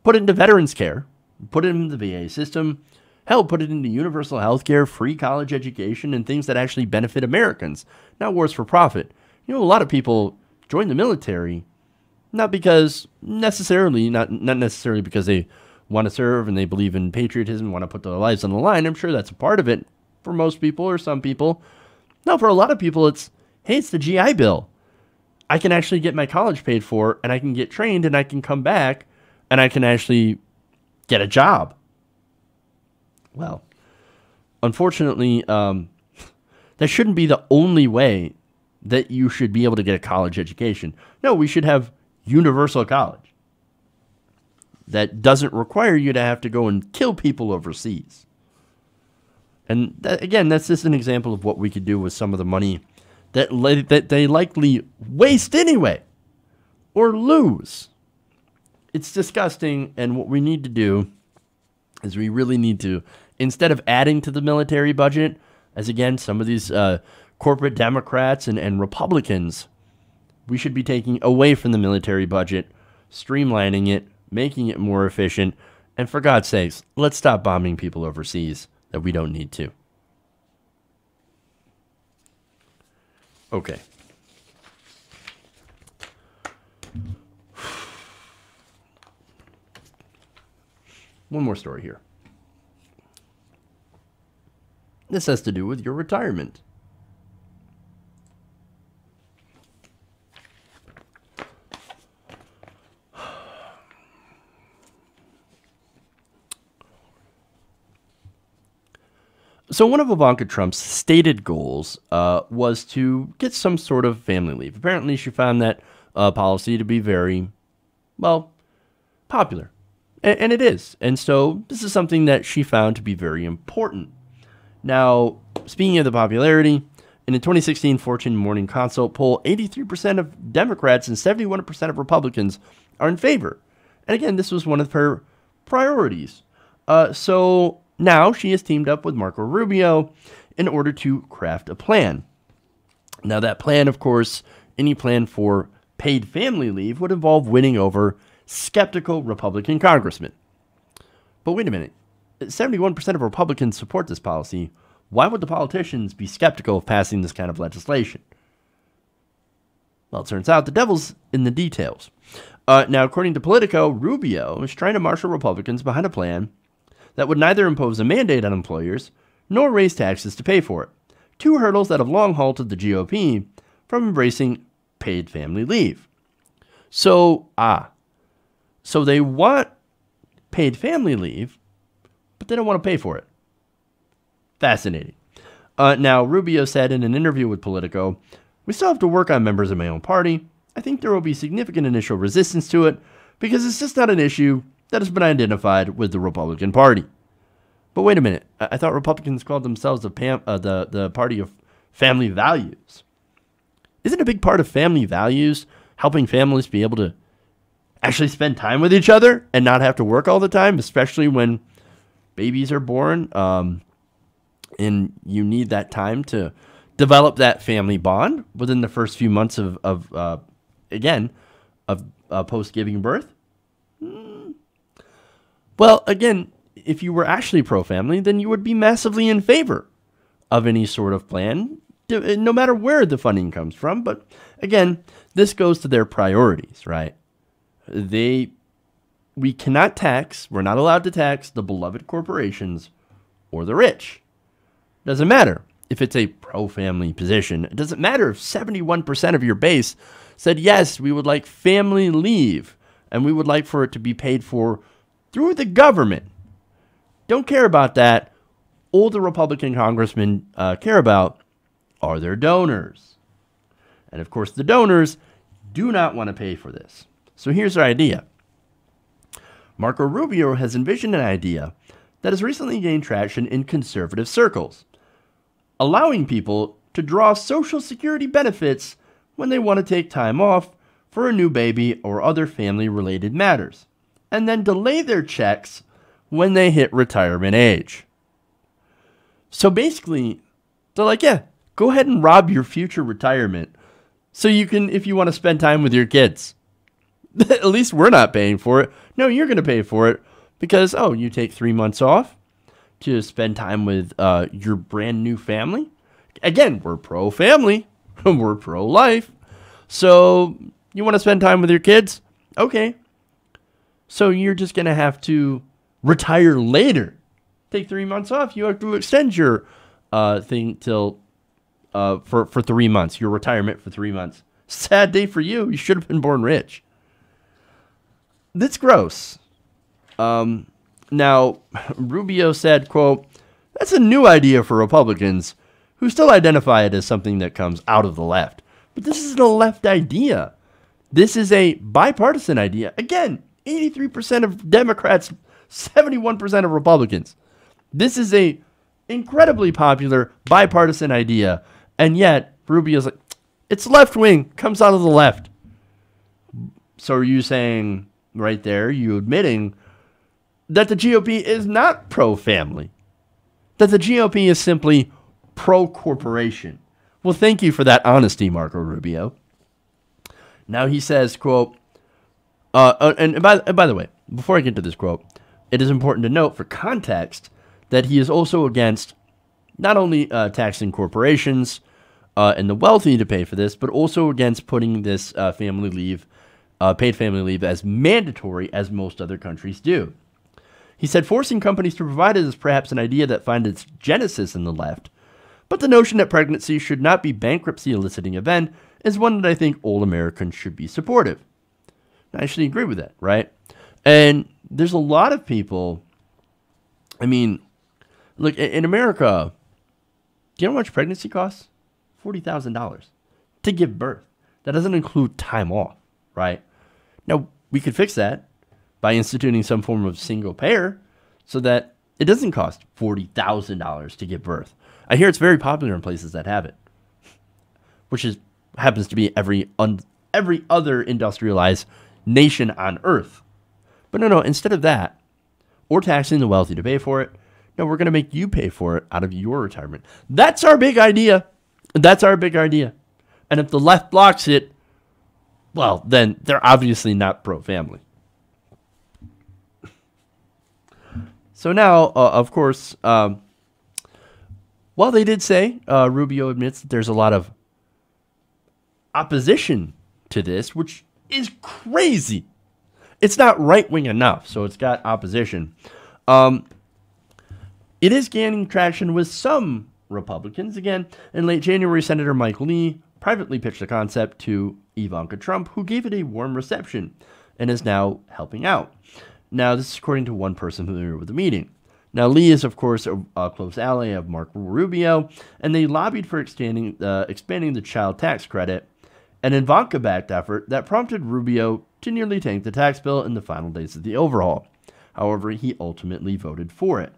put it into veterans care, put it into the VA system, hell, put it into universal health care, free college education, and things that actually benefit Americans, not wars for profit. You know, a lot of people join the military not necessarily because they want to serve and they believe in patriotism, want to put their lives on the line. I'm sure that's a part of it for most people or some people. No, for a lot of people, it's the GI Bill. I can actually get my college paid for, and I can get trained, and I can come back, and I can actually get a job. Well, unfortunately, that shouldn't be the only way that you should be able to get a college education. No, we should have universal college that doesn't require you to have to go and kill people overseas. And that, again, that's just an example of what we could do with some of the money that they likely waste anyway or lose. It's disgusting, and what we need to do is we really need to, instead of adding to the military budget, as again, some of these corporate Democrats and Republicans, we should be taking away from the military budget, streamlining it, making it more efficient, and for God's sakes, let's stop bombing people overseas that we don't need to. Okay. One more story here. This has to do with your retirement. So one of Ivanka Trump's stated goals was to get some sort of family leave. Apparently, she found that policy to be very, well, popular. And it is. And so this is something that she found to be very important. Now, speaking of the popularity, in a 2016 Fortune Morning Consult poll, 83% of Democrats and 71% of Republicans are in favor. And again, this was one of her priorities. So now she has teamed up with Marco Rubio in order to craft a plan. Now that plan, of course, any plan for paid family leave would involve winning over skeptical Republican congressmen. But wait a minute. 71% of Republicans support this policy. Why would the politicians be skeptical of passing this kind of legislation? Well, it turns out the devil's in the details. Now, according to Politico, Rubio is trying to marshal Republicans behind a plan that would neither impose a mandate on employers nor raise taxes to pay for it. Two hurdles that have long halted the GOP from embracing paid family leave. So they want paid family leave, but they don't want to pay for it. Fascinating. Now, Rubio said in an interview with Politico, "We still have to work on members of my own party. I think there will be significant initial resistance to it because it's just not an issue that has been identified with the Republican Party." But wait a minute. I thought Republicans called themselves the party of family values. Isn't a big part of family values helping families be able to actually spend time with each other and not have to work all the time, especially when babies are born, and you need that time to develop that family bond within the first few months of post giving birth? Well, again, if you were actually pro-family, then you would be massively in favor of any sort of plan, no matter where the funding comes from. But again, this goes to their priorities, right? We cannot tax, we're not allowed to tax the beloved corporations or the rich. Doesn't matter if it's a pro-family position. It doesn't matter if 71% of your base said, yes, we would like family leave, and we would like for it to be paid for through the government. Don't care about that. All the Republican congressmen care about are their donors. And of course, the donors do not want to pay for this. So here's our idea. Marco Rubio has envisioned an idea that has recently gained traction in conservative circles, allowing people to draw Social Security benefits when they want to take time off for a new baby or other family-related matters, and then delay their checks when they hit retirement age. So basically, they're like, yeah, go ahead and rob your future retirement so you can, if you want to spend time with your kids. At least we're not paying for it. No, you're going to pay for it because, you take 3 months off to spend time with your brand new family. Again, we're pro-family. We're pro-life. So you want to spend time with your kids? Okay. So you're just going to have to retire later. Take 3 months off. You have to extend your thing till for 3 months, your retirement for 3 months. Sad day for you. You should have been born rich. That's gross. Now, Rubio said, quote, "That's a new idea for Republicans who still identify it as something that comes out of the left. But this isn't a left idea. This is a bipartisan idea." Again, 83% of Democrats, 71% of Republicans. This is a incredibly popular bipartisan idea. And yet, Rubio's like, It's left wing, comes out of the left. So are you saying right there, you admitting that the GOP is not pro-family? That the GOP is simply pro-corporation? Well, thank you for that honesty, Marco Rubio. Now he says, quote, and by the way, before I get to this quote, it is important to note for context that he is also against not only taxing corporations and the wealthy to pay for this, but also against putting this family leave, paid family leave, as mandatory as most other countries do. He said forcing companies to provide it is perhaps an idea that finds its genesis in the left, but the notion that pregnancy should not be bankruptcy eliciting event is one that I think all Americans should be supportive. I actually agree with that, right? And there's a lot of people, I mean, look, in America, do you know how much pregnancy costs? $40,000 to give birth. That doesn't include time off, right? Now, we could fix that by instituting some form of single payer so that it doesn't cost $40,000 to give birth. I hear it's very popular in places that have it, which happens to be every other industrialized nation on earth. But no, instead of that, or taxing the wealthy to pay for it, no, we're going to make you pay for it out of your retirement. That's our big idea. That's our big idea. And if the left blocks it, well, then they're obviously not pro-family. So now, of course, while they did say, Rubio admits that there's a lot of opposition to this, which is crazy. It's not right-wing enough, so it's got opposition. It is gaining traction with some Republicans. Again, in late January, Senator Mike Lee privately pitched the concept to Ivanka Trump, who gave it a warm reception and is now helping out. Now, this is according to one person familiar with the meeting. Now, Lee is, of course, a close ally of Marco Rubio, and they lobbied for expanding the child tax credit, an Ivanka-backed effort that prompted Rubio to nearly tank the tax bill in the final days of the overhaul. However, he ultimately voted for it.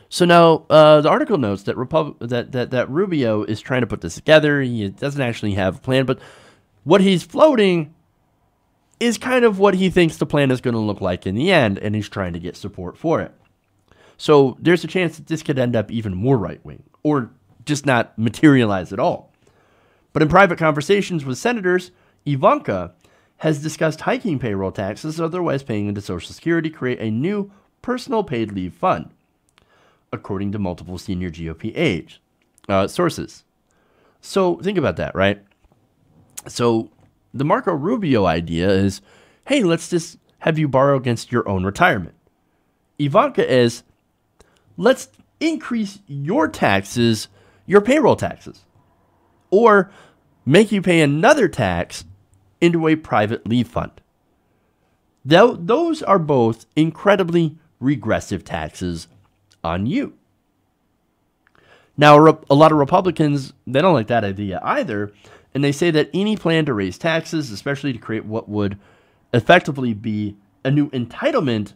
So now, the article notes that that Rubio is trying to put this together. He doesn't actually have a plan, but what he's floating is kind of what he thinks the plan is going to look like in the end, and he's trying to get support for it. So there's a chance that this could end up even more right-wing, or just not materialize at all. But in private conversations with senators, Ivanka has discussed hiking payroll taxes, otherwise paying into Social Security, create a new personal paid leave fund, according to multiple senior GOP sources. So think about that, right? So the Marco Rubio idea is, hey, let's just have you borrow against your own retirement. Ivanka is, let's increase your taxes, your payroll taxes, or make you pay another tax into a private leave fund. Those are both incredibly regressive taxes on you. Now, a lot of Republicans, they don't like that idea either, and they say that any plan to raise taxes, especially to create what would effectively be a new entitlement,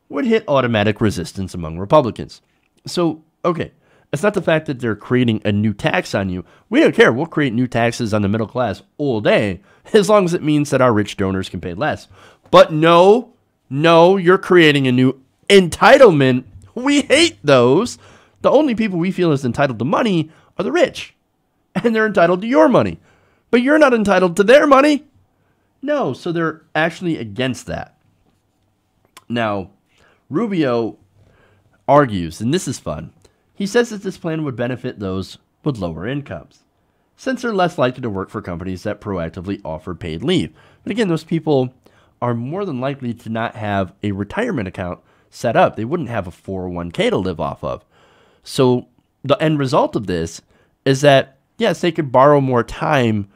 would hit automatic resistance among Republicans. So, okay, it's not the fact that they're creating a new tax on you. We don't care. We'll create new taxes on the middle class all day, as long as it means that our rich donors can pay less. But no, you're creating a new entitlement. We hate those. The only people we feel is entitled to money are the rich, and they're entitled to your money. But you're not entitled to their money. No, so they're actually against that. Now, Rubio argues, and this is fun, he says that this plan would benefit those with lower incomes, since they're less likely to work for companies that proactively offer paid leave. But again, those people are more than likely to not have a retirement account set up. They wouldn't have a 401k to live off of. So the end result of this is that, yes, they could borrow more time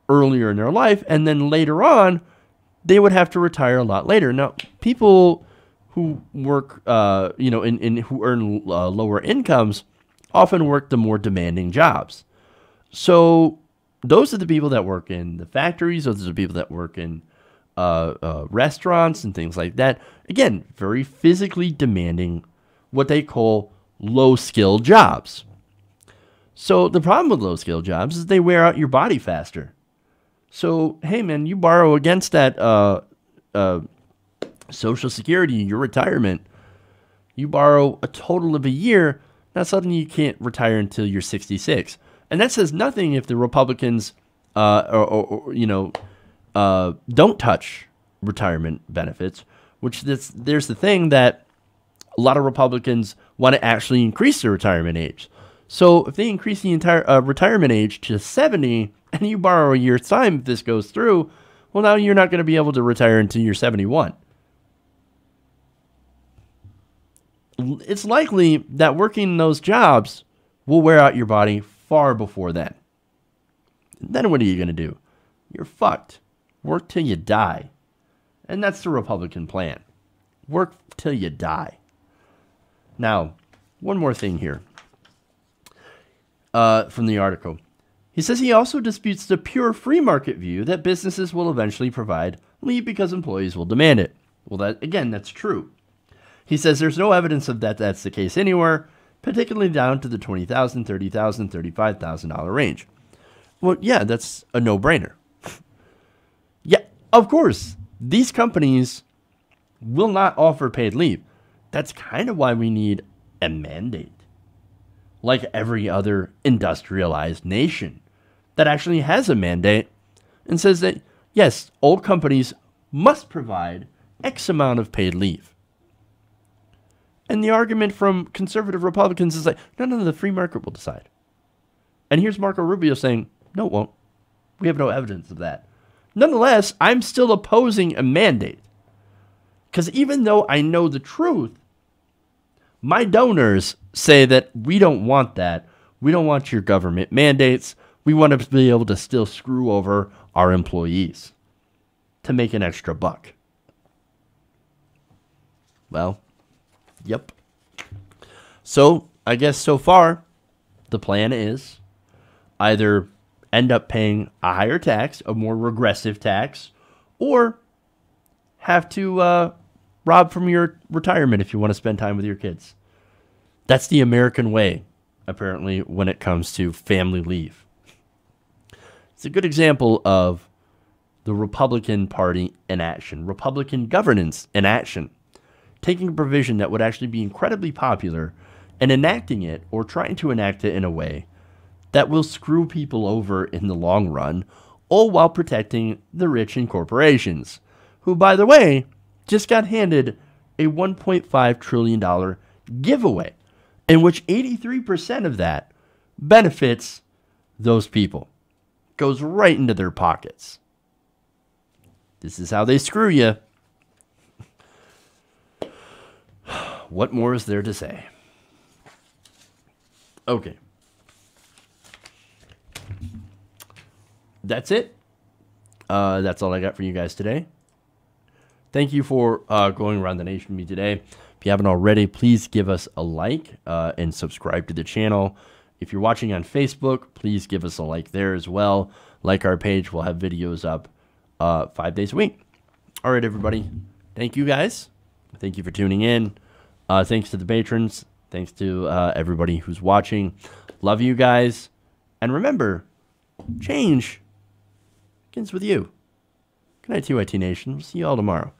earlier in their life, and then later on, they would have to retire a lot later. Now, people who work, who earn lower incomes often work the more demanding jobs. So those are the people that work in the factories. Those are the people that work in restaurants and things like that. Again, very physically demanding, what they call low-skill jobs. So the problem with low-skill jobs is they wear out your body faster. So, hey, man, you borrow against that Social Security, your retirement. You borrow a total of a year. Now suddenly you can't retire until you're 66. And that says nothing if the Republicans, don't touch retirement benefits, which there's the thing that a lot of Republicans want to actually increase the retirement age. So if they increase the entire retirement age to 70 and you borrow a year's time if this goes through, well, now you're not going to be able to retire until you're 71. It's likely that working those jobs will wear out your body far before then. Then what are you going to do? You're fucked. Work till you die. And that's the Republican plan. Work till you die. Now, one more thing here. From the article. He says he also disputes the pure free market view that businesses will eventually provide leave because employees will demand it. Well, that's true. He says there's no evidence of that's the case anywhere, particularly down to the $20,000, $30,000, $35,000 range. Well, yeah, that's a no-brainer. Yeah, of course, these companies will not offer paid leave. That's kind of why we need a mandate, like every other industrialized nation that actually has a mandate and says that, yes, all companies must provide X amount of paid leave. And the argument from conservative Republicans is like, no, the free market will decide. And here's Marco Rubio saying, no, it won't. We have no evidence of that. Nonetheless, I'm still opposing a mandate. Because even though I know the truth, my donors say that we don't want that. We don't want your government mandates. We want to be able to still screw over our employees to make an extra buck. Well, yep. So I guess so far, the plan is either end up paying a higher tax, a more regressive tax, or have to rob from your retirement if you want to spend time with your kids. That's the American way, apparently, when it comes to family leave. It's a good example of the Republican Party in action, Republican governance in action, taking a provision that would actually be incredibly popular and enacting it or trying to enact it in a way that will screw people over in the long run, all while protecting the rich and corporations, who, by the way, just got handed a $1.5 trillion giveaway, in which 83% of that benefits those people. Goes right into their pockets. This is how they screw you. What more is there to say? Okay. That's it. That's all I got for you guys today. Thank you for going around the nation with me today. If you haven't already, please give us a like and subscribe to the channel. If you're watching on Facebook, please give us a like there as well. Like our page. We'll have videos up 5 days a week. All right, everybody. Thank you, guys. Thank you for tuning in. Thanks to the patrons. Thanks to everybody who's watching. Love you guys. And remember, change begins with you. Good night, TYT Nation. We'll see you all tomorrow.